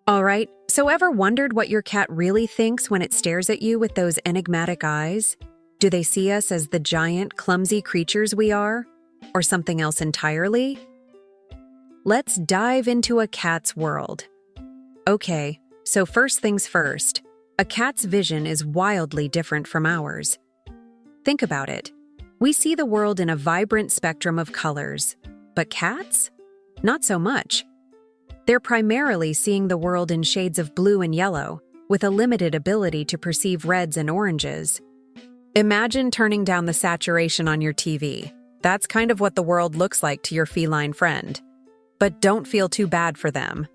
All right, so ever wondered what your cat really thinks when it stares at you with those enigmatic eyes? Do they see us as the giant, clumsy creatures we are? Or something else entirely? Let's dive into a cat's world. Okay, so first things first, a cat's vision is wildly different from ours. Think about it. We see the world in a vibrant spectrum of colors, but cats? Not so much. They're primarily seeing the world in shades of blue and yellow, with a limited ability to perceive reds and oranges. Imagine turning down the saturation on your TV. That's kind of what the world looks like to your feline friend. But don't feel too bad for them.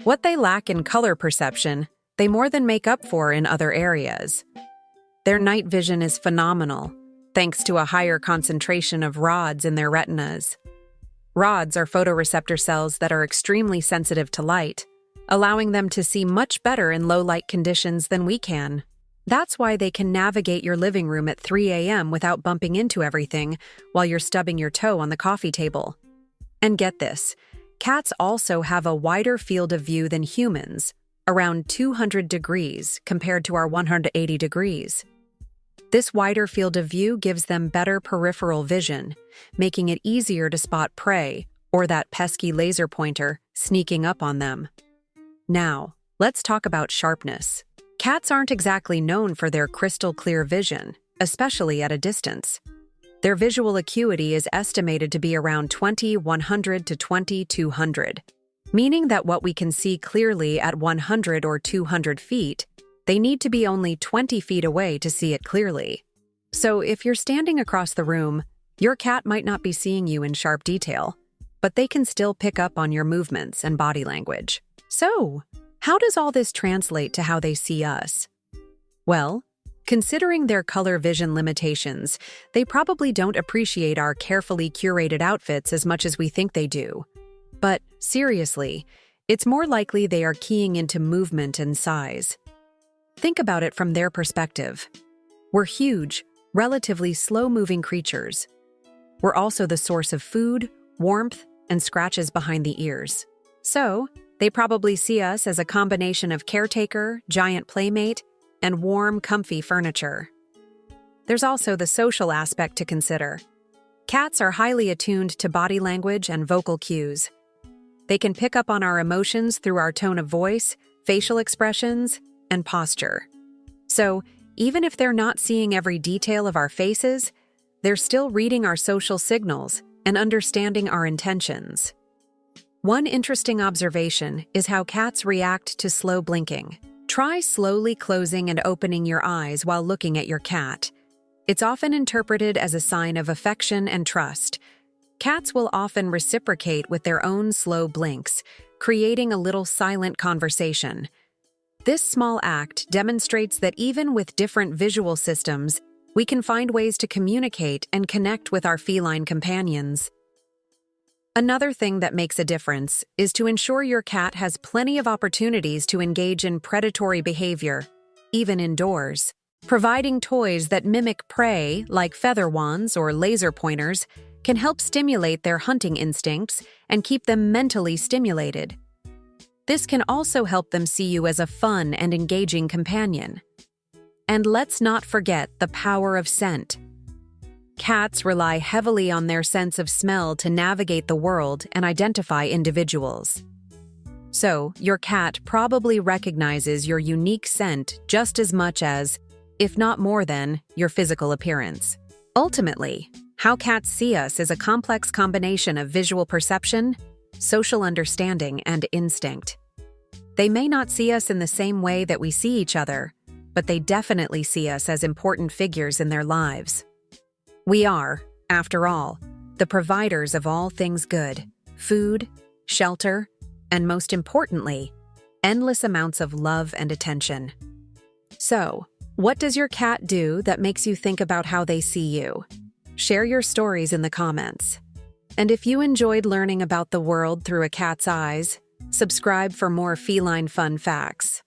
What they lack in color perception, they more than make up for in other areas. Their night vision is phenomenal, thanks to a higher concentration of rods in their retinas. Rods are photoreceptor cells that are extremely sensitive to light, allowing them to see much better in low-light conditions than we can. That's why they can navigate your living room at 3 a.m. without bumping into everything while you're stubbing your toe on the coffee table. And get this, cats also have a wider field of view than humans, around 200 degrees compared to our 180 degrees. This wider field of view gives them better peripheral vision, making it easier to spot prey or that pesky laser pointer sneaking up on them. Now, let's talk about sharpness. Cats aren't exactly known for their crystal-clear vision, especially at a distance. Their visual acuity is estimated to be around 20/100 to 20/200, meaning that what we can see clearly at 100 or 200 feet, they need to be only 20 feet away to see it clearly. So if you're standing across the room, your cat might not be seeing you in sharp detail, but they can still pick up on your movements and body language. So, how does all this translate to how they see us? Well, considering their color vision limitations, they probably don't appreciate our carefully curated outfits as much as we think they do. But seriously, it's more likely they are keying into movement and size. Think about it from their perspective. We're huge, relatively slow-moving creatures. We're also the source of food, warmth, and scratches behind the ears. So, they probably see us as a combination of caretaker, giant playmate, and warm, comfy furniture. There's also the social aspect to consider. Cats are highly attuned to body language and vocal cues. They can pick up on our emotions through our tone of voice, facial expressions, and posture. So, even if they're not seeing every detail of our faces, they're still reading our social signals and understanding our intentions. One interesting observation is how cats react to slow blinking. Try slowly closing and opening your eyes while looking at your cat. It's often interpreted as a sign of affection and trust. Cats will often reciprocate with their own slow blinks, creating a little silent conversation. This small act demonstrates that even with different visual systems, we can find ways to communicate and connect with our feline companions. Another thing that makes a difference is to ensure your cat has plenty of opportunities to engage in predatory behavior, even indoors. Providing toys that mimic prey, like feather wands or laser pointers, can help stimulate their hunting instincts and keep them mentally stimulated. This can also help them see you as a fun and engaging companion. And let's not forget the power of scent. Cats rely heavily on their sense of smell to navigate the world and identify individuals. So, your cat probably recognizes your unique scent just as much as, if not more than, your physical appearance. Ultimately, how cats see us is a complex combination of visual perception, social understanding, and instinct. They may not see us in the same way that we see each other, but they definitely see us as important figures in their lives. We are, after all, the providers of all things good: food, shelter, and most importantly, endless amounts of love and attention. So, what does your cat do that makes you think about how they see you? Share your stories in the comments. And if you enjoyed learning about the world through a cat's eyes, subscribe for more feline fun facts.